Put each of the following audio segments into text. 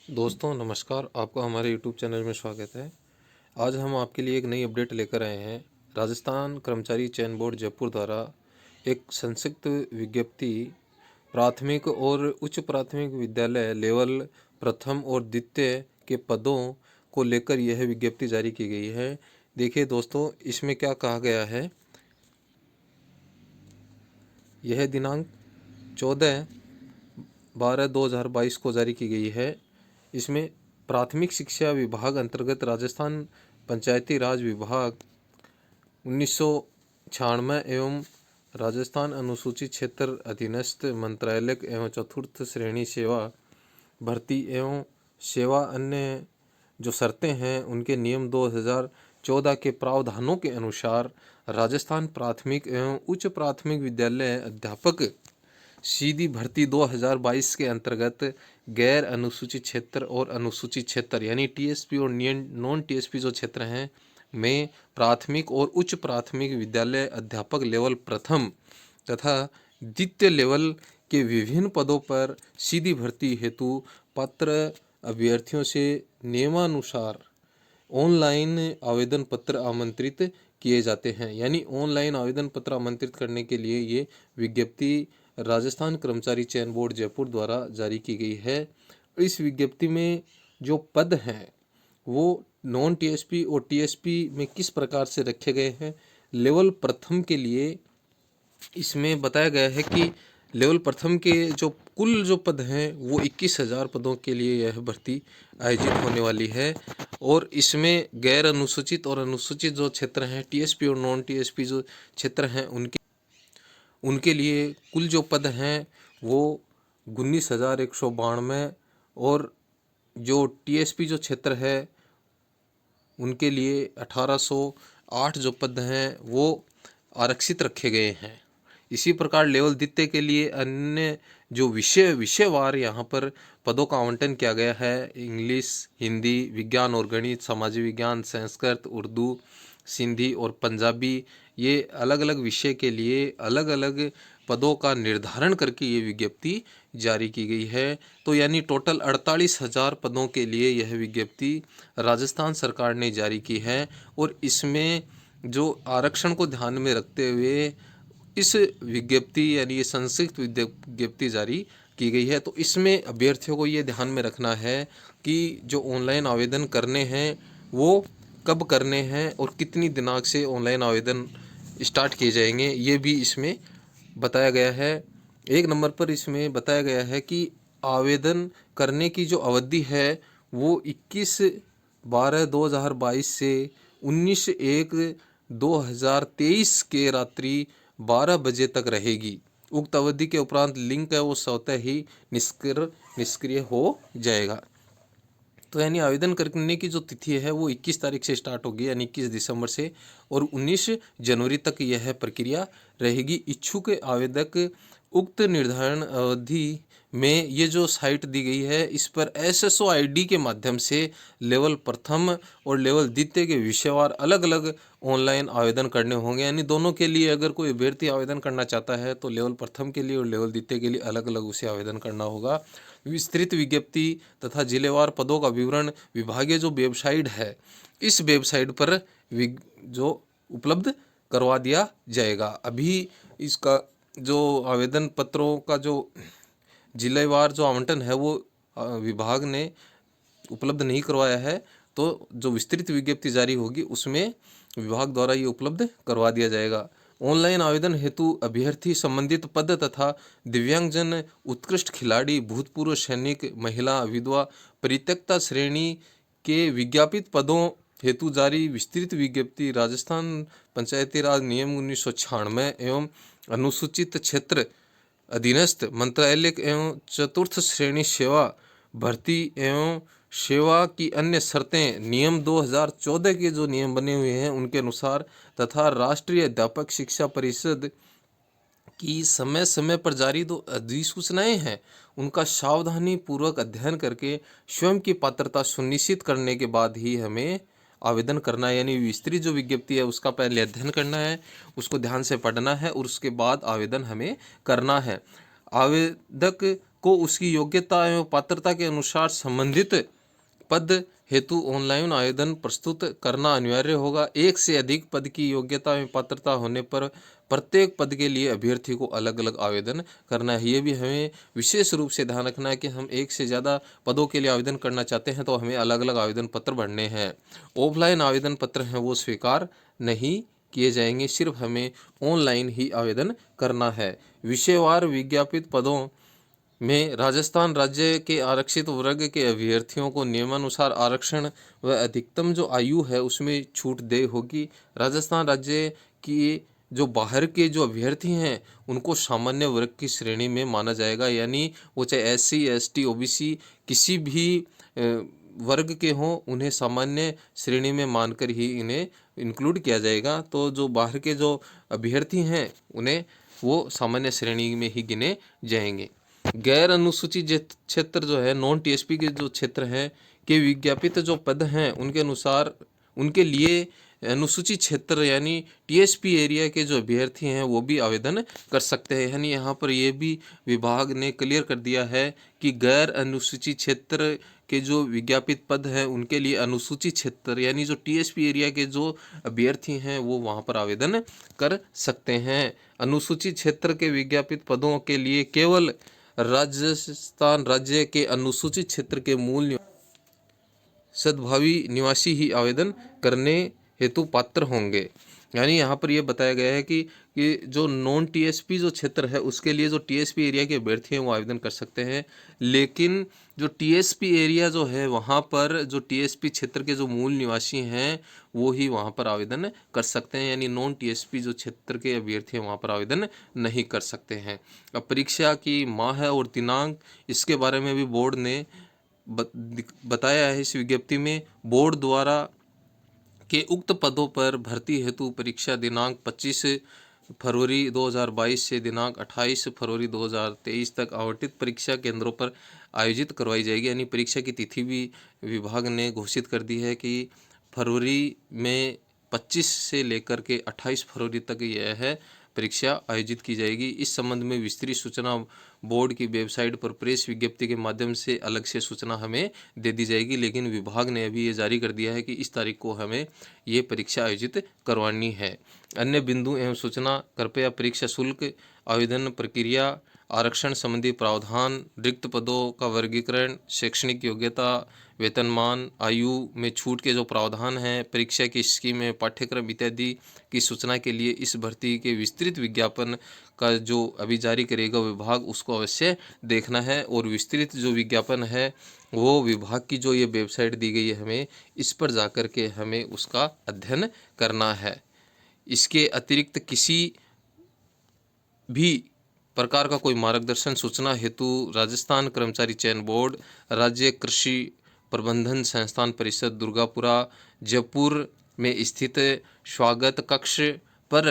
दोस्तों नमस्कार, आपका हमारे यूट्यूब चैनल में स्वागत है। आज हम आपके लिए एक नई अपडेट लेकर आए हैं। राजस्थान कर्मचारी चयन बोर्ड जयपुर द्वारा एक संक्षिप्त विज्ञप्ति प्राथमिक और उच्च प्राथमिक विद्यालय लेवल प्रथम और द्वितीय के पदों को लेकर यह विज्ञप्ति जारी की गई है। देखिए दोस्तों, इसमें क्या कहा गया है। यह दिनांक 14/12/2022 को जारी की गई है। इसमें प्राथमिक शिक्षा विभाग अंतर्गत राजस्थान पंचायती राज विभाग 1996 एवं राजस्थान अनुसूचित क्षेत्र अधीनस्थ मंत्रालय एवं चतुर्थ श्रेणी सेवा भर्ती एवं सेवा अन्य जो शर्तें हैं उनके नियम 2014 के प्रावधानों के अनुसार राजस्थान प्राथमिक एवं उच्च प्राथमिक विद्यालय अध्यापक सीधी भर्ती 2022 के अंतर्गत गैर अनुसूचित क्षेत्र और अनुसूचित क्षेत्र यानी टीएसपी और नॉन टीएसपी जो क्षेत्र हैं में प्राथमिक और उच्च प्राथमिक विद्यालय अध्यापक लेवल प्रथम तथा द्वितीय लेवल के विभिन्न पदों पर सीधी भर्ती हेतु पात्र अभ्यर्थियों से नियमानुसार ऑनलाइन आवेदन पत्र आमंत्रित किए जाते हैं। यानी ऑनलाइन आवेदन पत्र आमंत्रित करने के लिए ये विज्ञप्ति राजस्थान कर्मचारी चयन बोर्ड जयपुर द्वारा जारी की गई है। इस विज्ञप्ति में जो पद हैं वो नॉन टीएसपी और टीएसपी में किस प्रकार से रखे गए हैं। लेवल प्रथम के लिए इसमें बताया गया है कि लेवल प्रथम के जो कुल जो पद हैं वो 21,000 पदों के लिए यह भर्ती आयोजित होने वाली है। और इसमें गैर अनुसूचित और अनुसूचित जो क्षेत्र हैं टीएसपी और नॉन टीएसपी जो क्षेत्र हैं उनके लिए कुल जो पद हैं वो 19,192 और जो टीएसपी जो क्षेत्र है उनके लिए 1,808 जो पद हैं वो आरक्षित रखे गए हैं। इसी प्रकार लेवल द्वितीय के लिए अन्य जो विषयवार यहाँ पर पदों का आवंटन किया गया है। इंग्लिश, हिंदी, विज्ञान और गणित, सामाजिक विज्ञान, संस्कृत, उर्दू, सिंधी और पंजाबी, ये अलग अलग विषय के लिए अलग अलग पदों का निर्धारण करके ये विज्ञप्ति जारी की गई है। तो यानी टोटल 48,000 पदों के लिए यह विज्ञप्ति राजस्थान सरकार ने जारी की है। और इसमें जो आरक्षण को ध्यान में रखते हुए इस विज्ञप्ति यानी ये संक्षिप्त विज्ञप्ति जारी की गई है। तो इसमें अभ्यर्थियों को ये ध्यान में रखना है कि जो ऑनलाइन आवेदन करने हैं वो कब करने हैं और कितनी दिनांक से ऑनलाइन आवेदन स्टार्ट किए जाएंगे, ये भी इसमें बताया गया है। एक नंबर पर इसमें बताया गया है कि आवेदन करने की जो अवधि है वो 21/12/2022 से 19/1/2023 के रात्रि 12 बजे तक रहेगी। उक्त अवधि के उपरांत लिंक है वो स्वतः ही निष्क्रिय हो जाएगा। तो यानी आवेदन करने की जो तिथि है वो 21 तारीख से स्टार्ट होगी यानी 21 दिसंबर से, और 19 जनवरी तक यह प्रक्रिया रहेगी। इच्छुक आवेदक उक्त निर्धारण अवधि में ये जो साइट दी गई है इस पर एसएसओ आईडी के माध्यम से लेवल प्रथम और लेवल द्वितीय के विषयवार अलग अलग ऑनलाइन आवेदन करने होंगे। यानी दोनों के लिए अगर कोई अभ्यर्थी आवेदन करना चाहता है तो लेवल प्रथम के लिए और लेवल द्वितीय के लिए अलग अलग उसे आवेदन करना होगा। विस्तृत विज्ञप्ति तथा जिलेवार पदों का विवरण विभागीय जो वेबसाइट है इस वेबसाइट पर जो उपलब्ध करवा दिया जाएगा। अभी इसका जो आवेदन पत्रों का जो जिलेवार जो आवंटन है वो विभाग ने उपलब्ध नहीं करवाया है। तो जो विस्तृत विज्ञप्ति जारी होगी उसमें विभाग द्वारा ये उपलब्ध करवा दिया जाएगा। ऑनलाइन आवेदन हेतु अभ्यर्थी संबंधित पद तथा दिव्यांगजन, उत्कृष्ट खिलाड़ी, भूतपूर्व सैनिक, महिला, विधवा, परित्यक्ता श्रेणी के विज्ञापित पदों हेतु जारी विस्तृत विज्ञप्ति राजस्थान पंचायती राज नियम 1996 एवं अनुसूचित क्षेत्र अधीनस्थ मंत्रालय एवं चतुर्थ श्रेणी सेवा भर्ती एवं सेवा की अन्य शर्तें नियम 2014 के जो नियम बने हुए हैं उनके अनुसार तथा राष्ट्रीय अध्यापक शिक्षा परिषद की समय समय पर जारी जो अधिसूचनाएं हैं उनका सावधानी पूर्वक अध्ययन करके स्वयं की पात्रता सुनिश्चित करने के बाद ही हमें आवेदन करना है। यानी विस्तृत जो विज्ञप्ति है उसका पहले अध्ययन करना है, उसको ध्यान से पढ़ना है और उसके बाद आवेदन हमें करना है। आवेदक को उसकी योग्यता एवं पात्रता के अनुसार संबंधित पद हेतु ऑनलाइन आवेदन प्रस्तुत करना अनिवार्य होगा। एक से अधिक पद की योग्यता एवं पात्रता होने पर प्रत्येक पद के लिए अभ्यर्थी को अलग अलग आवेदन करना है। ये भी हमें विशेष रूप से ध्यान रखना है कि हम एक से ज़्यादा पदों के लिए आवेदन करना चाहते हैं तो हमें अलग अलग आवेदन पत्र भरने हैं। ऑफलाइन आवेदन पत्र हैं वो स्वीकार नहीं किए जाएंगे, सिर्फ हमें ऑनलाइन ही आवेदन करना है। विषयवार विज्ञापित पदों में राजस्थान राज्य के आरक्षित वर्ग के अभ्यर्थियों को नियमानुसार आरक्षण व अधिकतम जो आयु है उसमें छूट दे होगी। राजस्थान राज्य की जो बाहर के जो अभ्यर्थी हैं उनको सामान्य वर्ग की श्रेणी में माना जाएगा, यानी वो चाहे SC ST OBC किसी भी वर्ग के हों उन्हें सामान्य श्रेणी में मानकर ही इन्हें इंक्लूड किया जाएगा। तो जो बाहर के जो अभ्यर्थी हैं उन्हें वो सामान्य श्रेणी में ही गिने जाएंगे। गैर अनुसूचित क्षेत्र जो है नॉन TSP के जो क्षेत्र हैं के विज्ञापित जो पद हैं उनके अनुसार उनके लिए अनुसूचित क्षेत्र यानी TSP एरिया के जो अभ्यर्थी हैं वो भी आवेदन कर सकते हैं। यानी यहाँ पर ये भी विभाग ने क्लियर कर दिया है कि गैर अनुसूचित क्षेत्र के जो विज्ञापित पद हैं उनके लिए अनुसूचित क्षेत्र यानी जो TSP एरिया के जो अभ्यर्थी हैं वो वहाँ पर आवेदन कर सकते हैं। अनुसूचित क्षेत्र के विज्ञापित पदों के लिए केवल राजस्थान राज्य के अनुसूचित क्षेत्र के मूल सद्भावी निवासी ही आवेदन करने हेतु पात्र होंगे। यानी यहाँ पर यह बताया गया है कि जो नॉन TSP जो क्षेत्र है उसके लिए जो TSP एरिया के अभ्यर्थी हैं वो आवेदन कर सकते हैं, लेकिन जो TSP एरिया जो है वहाँ पर जो TSP क्षेत्र के जो मूल निवासी हैं वो ही वहाँ पर आवेदन कर सकते हैं, यानी नॉन TSP जो क्षेत्र के अभ्यर्थी हैं वहाँ पर आवेदन नहीं कर सकते हैं। अब परीक्षा की माह और दिनांक इसके बारे में भी बोर्ड ने बताया है इस विज्ञप्ति में। बोर्ड द्वारा के उक्त पदों पर भर्ती हेतु परीक्षा दिनांक 25 फरवरी 2022 से दिनांक 28 फरवरी 2023 तक आवंटित परीक्षा केंद्रों पर आयोजित करवाई जाएगी। यानी परीक्षा की तिथि भी विभाग ने घोषित कर दी है कि फरवरी में 25 से लेकर के 28 फरवरी तक यह है परीक्षा आयोजित की जाएगी। इस संबंध में विस्तृत सूचना बोर्ड की वेबसाइट पर प्रेस विज्ञप्ति के माध्यम से अलग से सूचना हमें दे दी जाएगी, लेकिन विभाग ने अभी ये जारी कर दिया है कि इस तारीख को हमें ये परीक्षा आयोजित करवानी है। अन्य बिंदु एवं सूचना कृपया परीक्षा शुल्क, आवेदन प्रक्रिया, आरक्षण संबंधी प्रावधान, रिक्त पदों का वर्गीकरण, शैक्षणिक योग्यता, वेतनमान, आयु में छूट के जो प्रावधान हैं, परीक्षा की स्कीम, पाठ्यक्रम इत्यादि की सूचना के लिए इस भर्ती के विस्तृत विज्ञापन का जो अभी जारी करेगा विभाग उसको अवश्य देखना है। और विस्तृत जो विज्ञापन है वो विभाग की जो ये वेबसाइट दी गई है हमें इस पर जाकर के हमें उसका अध्ययन करना है। इसके अतिरिक्त किसी भी प्रकार का कोई मार्गदर्शन सूचना हेतु राजस्थान कर्मचारी चयन बोर्ड, राज्य कृषि प्रबंधन संस्थान परिषद दुर्गापुरा जयपुर में स्थित स्वागत कक्ष पर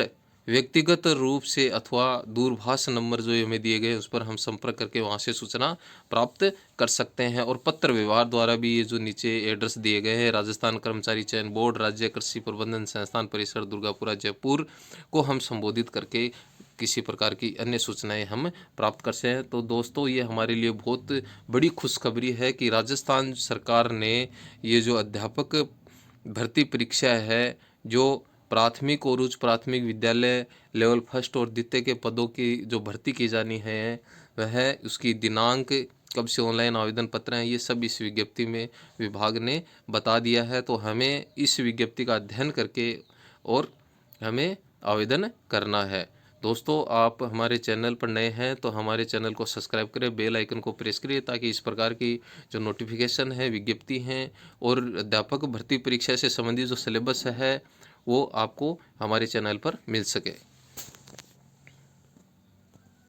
व्यक्तिगत रूप से अथवा दूरभाष नंबर जो हमें दिए गए उस पर हम संपर्क करके वहां से सूचना प्राप्त कर सकते हैं। और पत्र व्यवहार द्वारा भी ये जो नीचे एड्रेस दिए गए हैं राजस्थान कर्मचारी चयन बोर्ड, राज्य कृषि प्रबंधन संस्थान परिसर दुर्गापुरा जयपुर को हम संबोधित करके किसी प्रकार की अन्य सूचनाएं हम प्राप्त कर सकते हैं। तो दोस्तों ये हमारे लिए बहुत बड़ी खुशखबरी है कि राजस्थान सरकार ने ये जो अध्यापक भर्ती परीक्षा है जो प्राथमिक और उच्च प्राथमिक विद्यालय लेवल फर्स्ट और द्वितीय के पदों की जो भर्ती की जानी है वह उसकी दिनांक कब से ऑनलाइन आवेदन पत्र हैं ये सब इस विज्ञप्ति में विभाग ने बता दिया है। तो हमें इस विज्ञप्ति का अध्ययन करके और हमें आवेदन करना है। दोस्तों आप हमारे चैनल पर नए हैं तो हमारे चैनल को सब्सक्राइब करें, बेल आइकन को प्रेस करिए ताकि इस प्रकार की जो नोटिफिकेशन है, विज्ञप्ति हैं और अध्यापक भर्ती परीक्षा से संबंधित जो सिलेबस है वो आपको हमारे चैनल पर मिल सके।